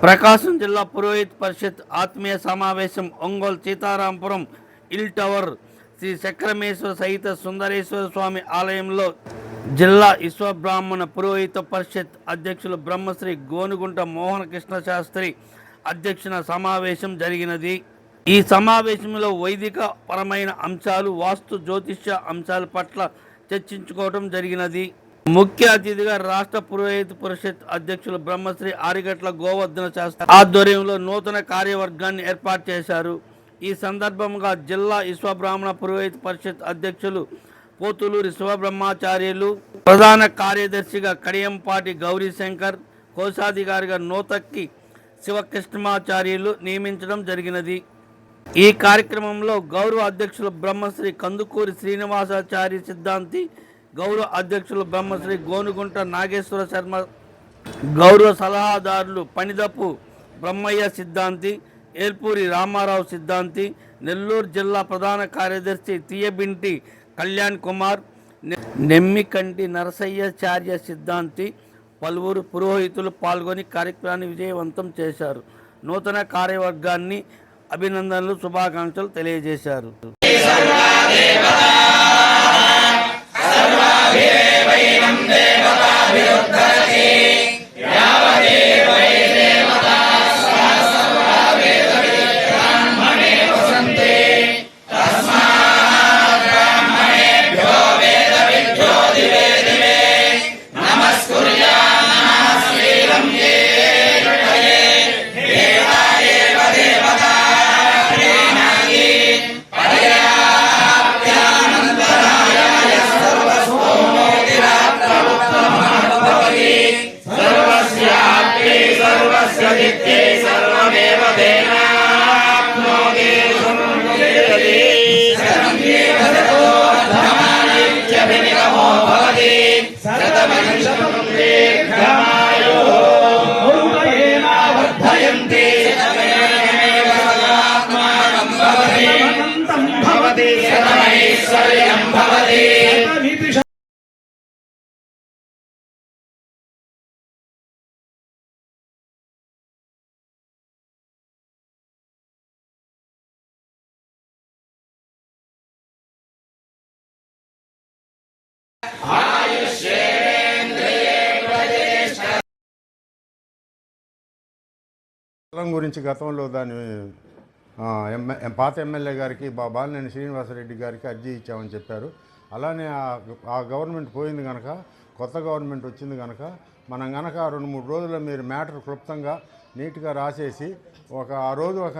ప్రకాశం జిల్లా పురోహిత్ పరిషత్ ఆత్మీయ సమావేశం ఒంగోలు సీతారాంపురం ఇల్ టవర్ శ్రీ చక్రమేశ్వర సహిత సుందరేశ్వర స్వామి ఆలయంలో జిల్లా విశ్వబ్రాహ్మణ పురోహిత పరిషత్ అధ్యక్షులు బ్రహ్మశ్రీ గోనుగుంట మోహన కృష్ణ శాస్త్రి అధ్యక్షున సమావేశం జరిగినది. ఈ సమావేశంలో వైదిక పరమైన అంశాలు, వాస్తు జ్యోతిష్య అంశాల పట్ల చర్చించుకోవడం జరిగినది. ముఖ్య అతిథిగా రాష్ట్ర పురోహిత పరిషత్ అధ్యక్షులు బ్రహ్మశ్రీ ఆరిగట్ల గోవర్ధన శాస్త్రి ఆధ్వర్యంలో నూతన కార్యవర్గాన్ని ఏర్పాటు చేశారు. ఈ సందర్భంగా జిల్లా విశ్వబ్రాహ్మణ పురోహిత పరిషత్ అధ్యక్షులు పోతులూరి శివబ్రహ్మచార్యులు, ప్రధాన కార్యదర్శిగా కడియంపాటి గౌరీశంకర్, కోశాధికారిగా నూతక్కి శివకృష్ణమాచార్యులు నియమించడం జరిగినది. ఈ కార్యక్రమంలో గౌరవ అధ్యక్షులు బ్రహ్మశ్రీ కందుకూరి శ్రీనివాసాచార్య సిద్ధాంతి, గౌరవ అధ్యక్షులు బ్రహ్మశ్రీ గోనుగుంట నాగేశ్వర శర్మ, గౌరవ సలహాదారులు పనిదపు బ్రహ్మయ్య సిద్ధాంతి, ఏల్పూరి రామారావు సిద్ధాంతి, నెల్లూరు జిల్లా ప్రధాన కార్యదర్శి తీయబింటి కళ్యాణ్ కుమార్, నెమ్మికంటి నరసయ్యాచార్య సిద్ధాంతి, పలువురు పురోహితులు పాల్గొని కార్యక్రమాన్ని విజయవంతం చేశారు. నూతన కార్యవర్గాన్ని అభినందనలు, శుభాకాంక్షలు తెలియజేశారు. స్థలం గురించి గతంలో దాని పాత ఎమ్మెల్యే గారికి బాలినేని శ్రీనివాసరెడ్డి గారికి అర్జీ ఇచ్చామని చెప్పారు. అలానే ఆ గవర్నమెంట్ పోయింది కనుక కొత్త గవర్నమెంట్ వచ్చింది కనుక మనం కనుక 2-3 రోజుల్లో మీరు మ్యాటర్ క్లుప్తంగా నీట్గా రాసేసి ఆ రోజు ఒక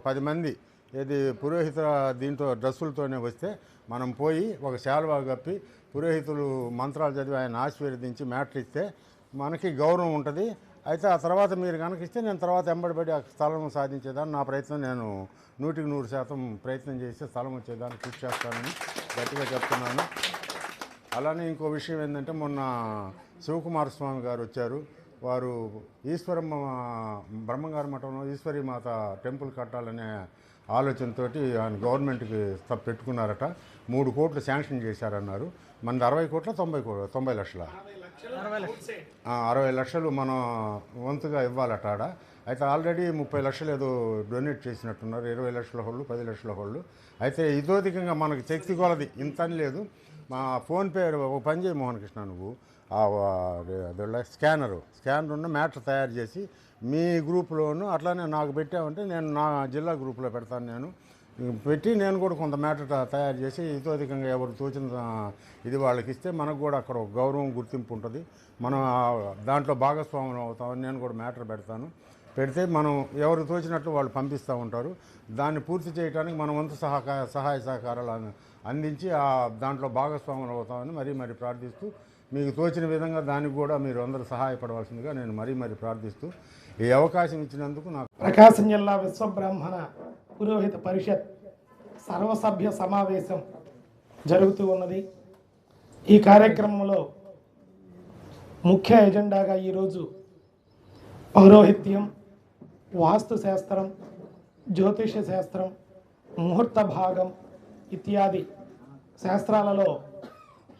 10 మంది ఏది పురోహిత దీంతో డ్రెస్సులతోనే వస్తే మనం పోయి ఒక శాలువా కప్పి పురోహితులు మంత్రాలు చదివి ఆయన ఆశీర్వదించి మ్యాటర్ ఇస్తే మనకి గౌరవం ఉంటుంది. అయితే ఆ తర్వాత మీరు కనుక ఇస్తే నేను తర్వాత ఎంబడిపడి ఆ స్థలం సాధించేదాన్ని నా ప్రయత్నం నేను 100% ప్రయత్నం చేసి స్థలం వచ్చేదాన్ని కృషి చేస్తానని గట్టిగా చెప్తున్నాను. అలానే ఇంకో విషయం ఏంటంటే మొన్న శివకుమార స్వామి గారు వచ్చారు. వారు ఈశ్వరమ్మ బ్రహ్మంగారి మఠంలో ఈశ్వరీ మాత టెంపుల్ కట్టాలనే ఆలోచనతో ఆయన గవర్నమెంట్కి పెట్టుకున్నారట. 3 కోట్లు శాంక్షన్ చేశారన్నారు. మనది 60 కోట్ల 90 లక్షల 60 లక్షలు మనం వంతుగా ఇవ్వాలట ఆడ. అయితే ఆల్రెడీ 30 లక్షలు ఏదో డొనేట్ చేసినట్టున్నారు. 20 లక్షల హోళ్ళు, 10 లక్షల హోళ్ళు. అయితే ఇదోధికంగా మనకు శక్తి కొలది ఇంత అని లేదు. మా ఫోన్పే ఒక పని చేయి మోహన్ కృష్ణ, నువ్వు స్కానర్ ఉన్న మ్యాటర్ తయారు చేసి మీ గ్రూప్లోను అట్లానే నాకు పెట్టామంటే నేను నా జిల్లా గ్రూప్లో పెడతాను. నేను పెట్టి నేను కూడా కొంత మ్యాటర్ తయారు చేసి ఇతోధికంగా ఎవరు తోచిన ఇది వాళ్ళకి ఇస్తే మనకు కూడా అక్కడ ఒక గౌరవం, గుర్తింపు ఉంటుంది. మనం దాంట్లో భాగస్వాములు అవుతామని నేను కూడా మ్యాటర్ పెడతాను. పెడితే మనం ఎవరు తోచినట్లు వాళ్ళు పంపిస్తూ ఉంటారు. దాన్ని పూర్తి చేయడానికి మనం వంతు సహాయ సహకారాలు అందించి దాంట్లో భాగస్వాములు అవుతామని మరీ ప్రార్థిస్తూ, మీకు తోచిన విధంగా దానికి కూడా మీరు అందరూ సహాయపడవలసిందిగా నేను మరీ ప్రార్థిస్తూ ఈ అవకాశం ఇచ్చినందుకు నాకు. ప్రకాశం జిల్లా విశ్వబ్రాహ్మణ పురోహిత పరిషత్ సర్వసభ్య సమావేశం జరుగుతూ ఉన్నది. ఈ కార్యక్రమంలో ముఖ్య ఎజెండాగా ఈరోజు పౌరోహిత్యం, వాస్తు శాస్త్రం, జ్యోతిష శాస్త్రం, ముహూర్త భాగం ఇత్యాది శాస్త్రాలలో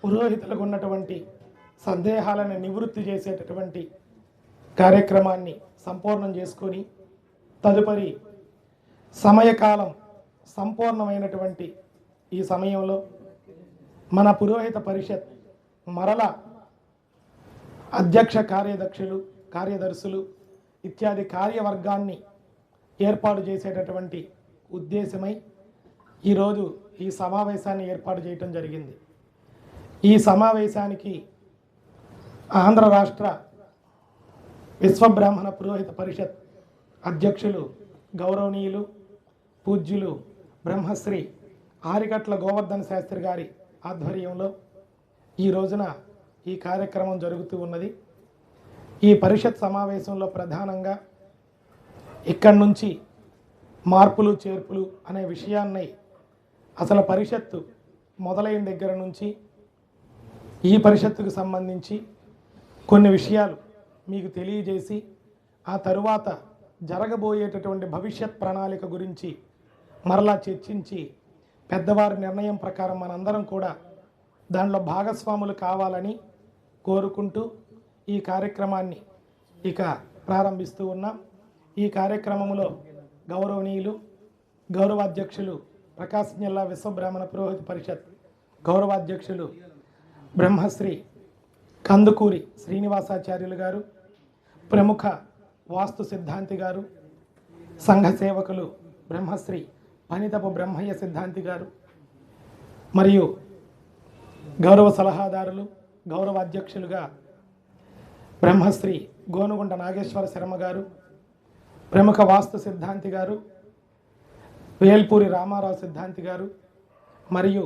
పురోహితులకు ఉన్నటువంటి సందేహాలను నివృత్తి చేసేటటువంటి కార్యక్రమాన్ని సంపూర్ణం చేసుకొని తదుపరి సమయకాలం సంపూర్ణమైనటువంటి ఈ సమయంలో మన పురోహిత పరిషత్ మరల అధ్యక్ష కార్యదర్శులు ఇత్యాది కార్యవర్గాన్ని ఏర్పాటు చేసేటటువంటి ఉద్దేశమై ఈరోజు ఈ సమావేశాన్ని ఏర్పాటు చేయటం జరిగింది. ఈ సమావేశానికి ఆంధ్ర రాష్ట్ర విశ్వబ్రాహ్మణ పురోహిత పరిషత్ అధ్యక్షులు గౌరవనీయులు పూజ్యులు బ్రహ్మశ్రీ ఆరికట్ల గోవర్ధన శాస్త్రి గారి ఆధ్వర్యంలో ఈ రోజున ఈ కార్యక్రమం జరుగుతూ ఉన్నది. ఈ పరిషత్ సమావేశంలో ప్రధానంగా ఇక్కడి నుంచి మార్పులు చేర్పులు అనే విషయాన్ని అసలు పరిషత్తు మొదలైన దగ్గర నుంచి ఈ పరిషత్తుకు సంబంధించి కొన్ని విషయాలు మీకు తెలియజేసి ఆ తరువాత జరగబోయేటటువంటి భవిష్యత్ ప్రణాళిక గురించి మరలా చర్చించి పెద్దవారి నిర్ణయం ప్రకారం మనందరం కూడా దానిలో భాగస్వాములు కావాలని కోరుకుంటూ ఈ కార్యక్రమాన్ని ఇక ప్రారంభిస్తూ ఉన్నాం. ఈ కార్యక్రమంలో గౌరవనీయులు గౌరవాధ్యక్షులు ప్రకాశం జిల్లా విశ్వబ్రాహ్మణ పురోహిత పరిషత్ గౌరవాధ్యక్షులు బ్రహ్మశ్రీ కందుకూరి శ్రీనివాసాచార్యులు గారు, ప్రముఖ వాస్తు సిద్ధాంతి గారు, సంఘ సేవకులు బ్రహ్మశ్రీ పనితపు బ్రహ్మయ్య సిద్ధాంతి గారు, మరియు గౌరవ సలహాదారులు గౌరవ అధ్యక్షులుగా బ్రహ్మశ్రీ గోనుగుంట నాగేశ్వర శర్మ గారు, ప్రముఖ వాస్తు సిద్ధాంతి గారు వేల్పూరి రామారావు సిద్ధాంతి గారు, మరియు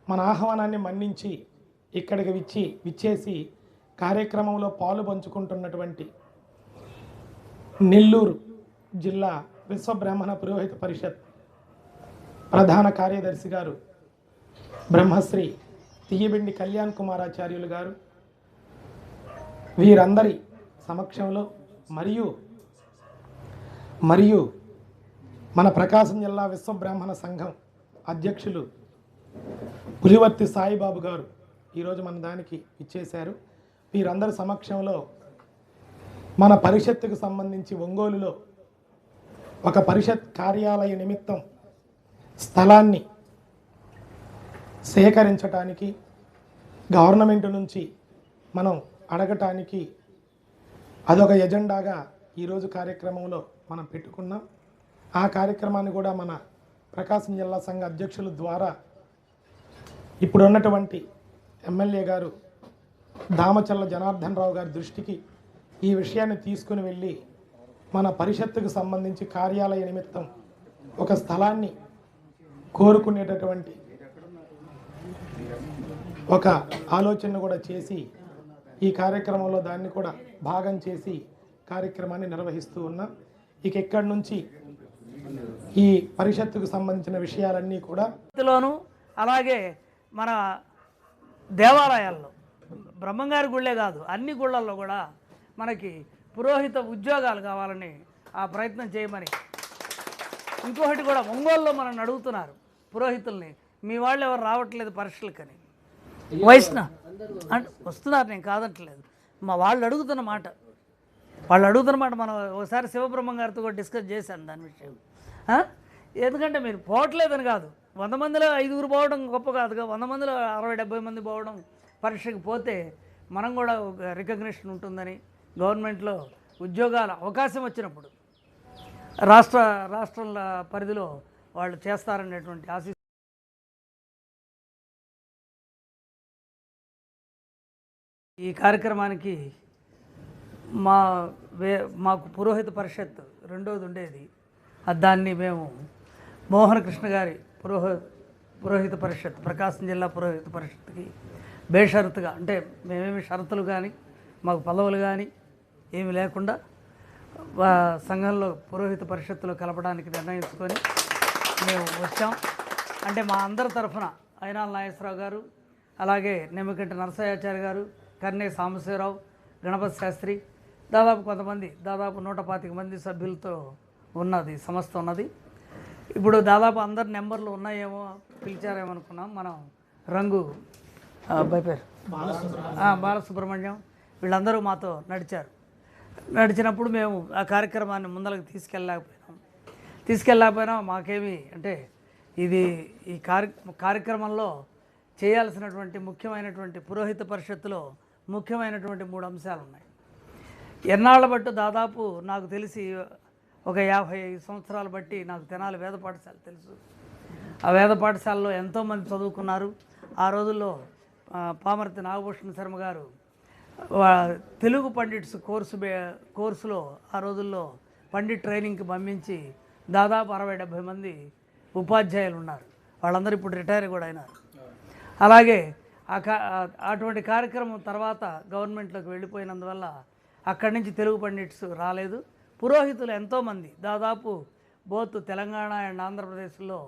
మన ఆహ్వానాన్ని మన్నించి ఇక్కడికి విచ్చేసి కార్యక్రమంలో పాలు పంచుకుంటున్నటువంటి నెల్లూరు జిల్లా విశ్వబ్రాహ్మణ పురోహిత పరిషత్ ప్రధాన కార్యదర్శి గారు బ్రహ్మశ్రీ తీయబిండి కళ్యాణ్ కుమారాచార్యులు గారు, వీరందరి సమక్షంలో మరియు మన ప్రకాశం జిల్లా విశ్వబ్రాహ్మణ సంఘం అధ్యక్షులు పులివర్తి సాయిబాబు గారు ఈరోజు మన దానికి ఇచ్చేశారు. వీరందరి సమక్షంలో మన పరిషత్తుకు సంబంధించి ఒంగోలులో ఒక పరిషత్ కార్యాలయ నిమిత్తం స్థలాన్ని సేకరించటానికి గవర్నమెంట్ నుంచి మనం అడగటానికి అదొక ఎజెండాగా ఈరోజు కార్యక్రమంలో మనం పెట్టుకున్నాం. ఆ కార్యక్రమాన్ని కూడా మన ప్రకాశం జిల్లా సంఘ అధ్యక్షుల ద్వారా ఇప్పుడు ఉన్నటువంటి ఎమ్మెల్యే గారు దామచల్ల జనార్దన్ రావు గారి దృష్టికి ఈ విషయాన్ని తీసుకుని వెళ్ళి మన పరిషత్తుకు సంబంధించి కార్యాలయ నిమిత్తం ఒక స్థలాన్ని కోరుకునేటటువంటి ఒక ఆలోచన కూడా చేసి ఈ కార్యక్రమంలో దాన్ని కూడా భాగం చేసి కార్యక్రమాన్ని నిర్వహిస్తూ ఉన్నాం. ఇక ఇక్కడి నుంచి ఈ పరిషత్తుకు సంబంధించిన విషయాలన్నీ కూడా అలాగే మన దేవాలయాల్లో బ్రహ్మంగారి గుళ్ళే కాదు అన్ని గుళ్ళల్లో కూడా మనకి పురోహిత ఉద్యోగాలు కావాలని ఆ ప్రయత్నం చేయమని, ఇంకొకటి కూడా ఒంగోలులో మనం అడుగుతున్నారు పురోహితుల్ని, మీ వాళ్ళు ఎవరు రావట్లేదు పరీక్షలకని. వైష్ణవ్ అంటే వస్తున్నారు, నేను కాదంటలేదు, మా వాళ్ళు అడుగుతున్న మాట మనం ఒకసారి శివబ్రహ్మం గారితో కూడా డిస్కస్ చేశాను దాని విషయం. ఎందుకంటే మీరు పోవట్లేదని కాదు, 100 మందిలో 5 పోవడం గొప్ప కాదుగా, 100 మందిలో 60-70 మంది పోవడం, పరీక్షకు పోతే మనం కూడా ఒక రికగ్నిషన్ ఉంటుందని, గవర్నమెంట్లో ఉద్యోగాల అవకాశం వచ్చినప్పుడు రాష్ట్రాల పరిధిలో వాళ్ళు చేస్తారనేటువంటి ఆశ. ఈ కార్యక్రమానికి మాకు పురోహిత పరిషత్ రెండోది ఉండేది, దాన్ని మేము మోహన కృష్ణ గారి పురోహిత పరిషత్ ప్రకాశం జిల్లా పురోహిత పరిషత్కి బేషరతుగా, అంటే మేమేమి షరతులు కానీ మాకు పదవులు కానీ ఏమి లేకుండా సంఘంలో పురోహిత పరిషత్తులో కలపడానికి నిర్ణయించుకొని మేము వచ్చాం. అంటే మా అందరి తరఫున అయినాల నాగేశ్వరరావు గారు, అలాగే నిమ్మకంటి నరసయ్యాచార్య గారు, కర్నే సాంబశివరావు, గణపతి శాస్త్రి, దాదాపు కొంతమంది, దాదాపు 125 మంది సభ్యులతో ఉన్నది సంస్థ ఉన్నది. ఇప్పుడు దాదాపు అందరి నెంబర్లు ఉన్నాయేమో, పిలిచారేమనుకున్నాం. మనం రంగు అబ్బాయి పేరు బాలసుబ్రహ్మణ్యం, వీళ్ళందరూ మాతో నడిచారు. నడిచినప్పుడు మేము ఆ కార్యక్రమాన్ని ముందరకు తీసుకెళ్ళలేకపోయినాం. మాకేమి అంటే ఇది ఈ కార్యక్రమంలో చేయాల్సినటువంటి ముఖ్యమైనటువంటి పురోహిత పరిషత్తులో ముఖ్యమైనటువంటి 3 అంశాలు ఉన్నాయి. ఎన్నాళ్ళ బట్టి దాదాపు నాకు తెలిసి ఒక 50 సంవత్సరాలు బట్టి నాకు తెనాలి వేద పాఠశాల తెలుసు. ఆ వేద పాఠశాలలో ఎంతోమంది చదువుకున్నారు. ఆ రోజుల్లో పామర్తి నాగభూషణ శర్మ గారు తెలుగు పండిట్స్ కోర్సులో ఆ రోజుల్లో పండిట్ ట్రైనింగ్కి పంపించి దాదాపు 60-70 మంది ఉపాధ్యాయులు ఉన్నారు. వాళ్ళందరూ ఇప్పుడు రిటైర్ కూడా అయినారు. అలాగే అటువంటి కార్యక్రమం తర్వాత గవర్నమెంట్లోకి వెళ్ళిపోయినందువల్ల అక్కడి నుంచి తెలుగు పండిట్స్ రాలేదు. పురోహితులు ఎంతోమంది దాదాపు బోత్ తెలంగాణ అండ్ ఆంధ్రప్రదేశ్లో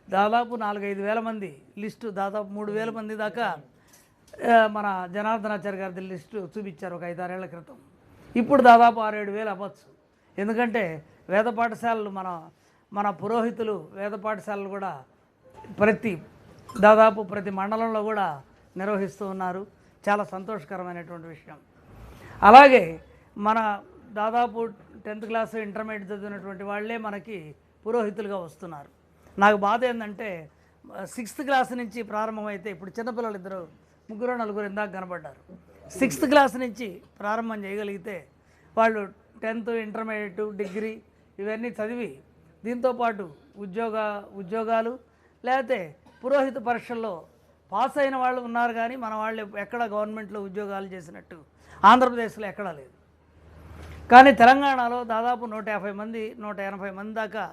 దాదాపు 4-5 వేల మంది లిస్టు, దాదాపు 3,000 మంది దాకా మన జనార్దనాచార్య గారి లిస్టు చూపించారు ఒక 5-6 ఏళ్ల క్రితం. ఇప్పుడు దాదాపు 6-7 వేలు అవ్వచ్చు. ఎందుకంటే వేద పాఠశాలలు మన పురోహితులు వేద పాఠశాలలు కూడా దాదాపు ప్రతి మండలంలో కూడా నిర్వహిస్తూ ఉన్నారు. చాలా సంతోషకరమైనటువంటి విషయం. అలాగే మన దాదాపు 10th క్లాస్ ఇంటర్మీడియట్ చదివినటువంటి వాళ్ళే మనకి పురోహితులుగా వస్తున్నారు. నాకు బాధ ఏంటంటే 6th క్లాస్ నుంచి ప్రారంభమైతే ఇప్పుడు చిన్నపిల్లలు 3-4 ఇందాక కనబడ్డారు. 6th క్లాస్ నుంచి ప్రారంభం చేయగలిగితే వాళ్ళు 10th ఇంటర్మీడియట్ డిగ్రీ ఇవన్నీ చదివి దీంతోపాటు ఉద్యోగాలు లేకపోతే పురోహిత పరీక్షల్లో పాస్ అయిన వాళ్ళు ఉన్నారు. కానీ మన వాళ్ళు ఎక్కడ గవర్నమెంట్లో ఉద్యోగాలు చేసినట్టు ఆంధ్రప్రదేశ్లో ఎక్కడా లేదు. కానీ తెలంగాణలో దాదాపు 150 మంది 180 మంది దాకా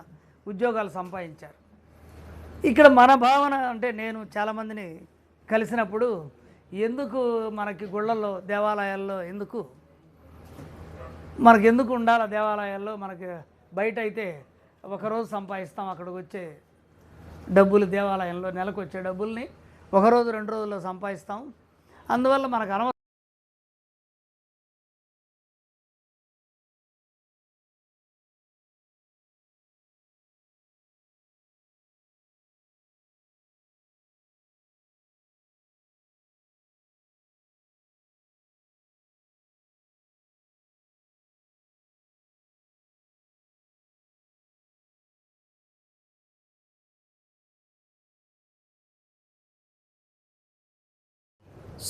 ఉద్యోగాలు సంపాదించారు. ఇక్కడ మన భావన అంటే నేను చాలామందిని కలిసినప్పుడు ఎందుకు మనకి గుళ్ళల్లో దేవాలయాల్లో ఎందుకు ఉండాలి? దేవాలయాల్లో మనకి బయట అయితే ఒకరోజు సంపాదిస్తాం, అక్కడికి వచ్చే డబ్బులు దేవాలయంలో నెలకు వచ్చే డబ్బుల్ని 1 రోజు 2 రోజుల్లో సంపాదిస్తాం. అందువల్ల మనకు అనవసరం.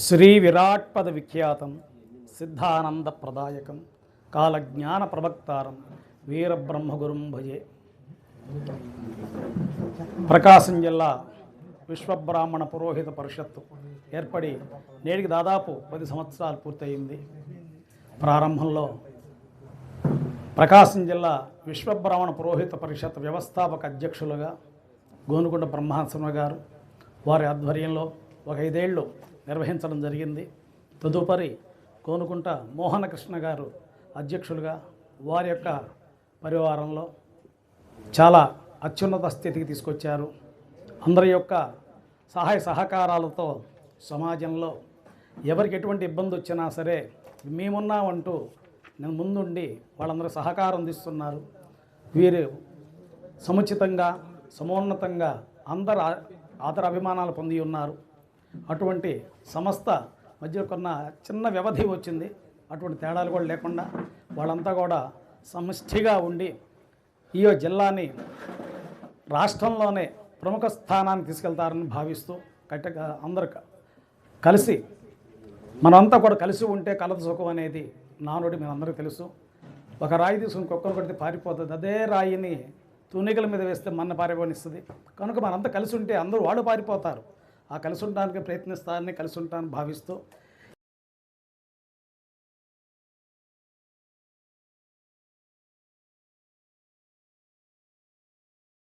శ్రీ విరాట్పద విఖ్యాతం సిద్ధానంద ప్రదాయకం కాలజ్ఞాన ప్రవక్తారం వీరబ్రహ్మగురుం భజే. ప్రకాశం జిల్లా విశ్వబ్రాహ్మణ పురోహిత పరిషత్తు ఏర్పడి నేటికి దాదాపు 10 సంవత్సరాలు పూర్తయింది. ప్రారంభంలో ప్రకాశం జిల్లా విశ్వబ్రాహ్మణ పురోహిత పరిషత్ వ్యవస్థాపక అధ్యక్షులుగా గోనుకొండ బ్రహ్మశర్మ గారు వారి ఆధ్వర్యంలో ఒక 5 ఏళ్ళు నిర్వహించడం జరిగింది. తదుపరి కోనుకుంట మోహనకృష్ణ గారు అధ్యక్షులుగా వారి యొక్క పరివారంలో చాలా అత్యున్నత స్థితికి తీసుకొచ్చారు. అందరి యొక్క సహాయ సహకారాలతో సమాజంలో ఎవరికి ఎటువంటి ఇబ్బంది వచ్చినా సరే మేమున్నామంటూ నేను ముందుండి వాళ్ళందరూ సహకారం అందిస్తున్నారు. వీరు సముచితంగా సమోన్నతంగా అందరు ఆదర అభిమానాలు పొంది ఉన్నారు. అటువంటి సంస్థ మధ్య కొన్న చిన్న వ్యవధి వచ్చింది. అటువంటి తేడాలు కూడా లేకుండా వాళ్ళంతా కూడా సమిష్టిగా ఉండి ఈ జిల్లాని రాష్ట్రంలోనే ప్రముఖ స్థానాన్ని తీసుకెళ్తారని భావిస్తూ గట్టిగా అందరూ కలిసి మనంతా కూడా కలిసి ఉంటే కలదు సుఖం అనేది నానుడి మీ అందరికీ తెలుసు. ఒక రాయి తీసుకుని కుక్కను కొడితే పారిపోతుంది, అదే రాయిని తూనికల మీద వేస్తే మన పారిపోనిస్తుంది. కనుక మనంతా కలిసి ఉంటే అందరూ వాళ్ళు పారిపోతారు. ఆ కలిసి ఉండడానికి ప్రయత్నిస్తారని కలిసి ఉంటానని భావిస్తూ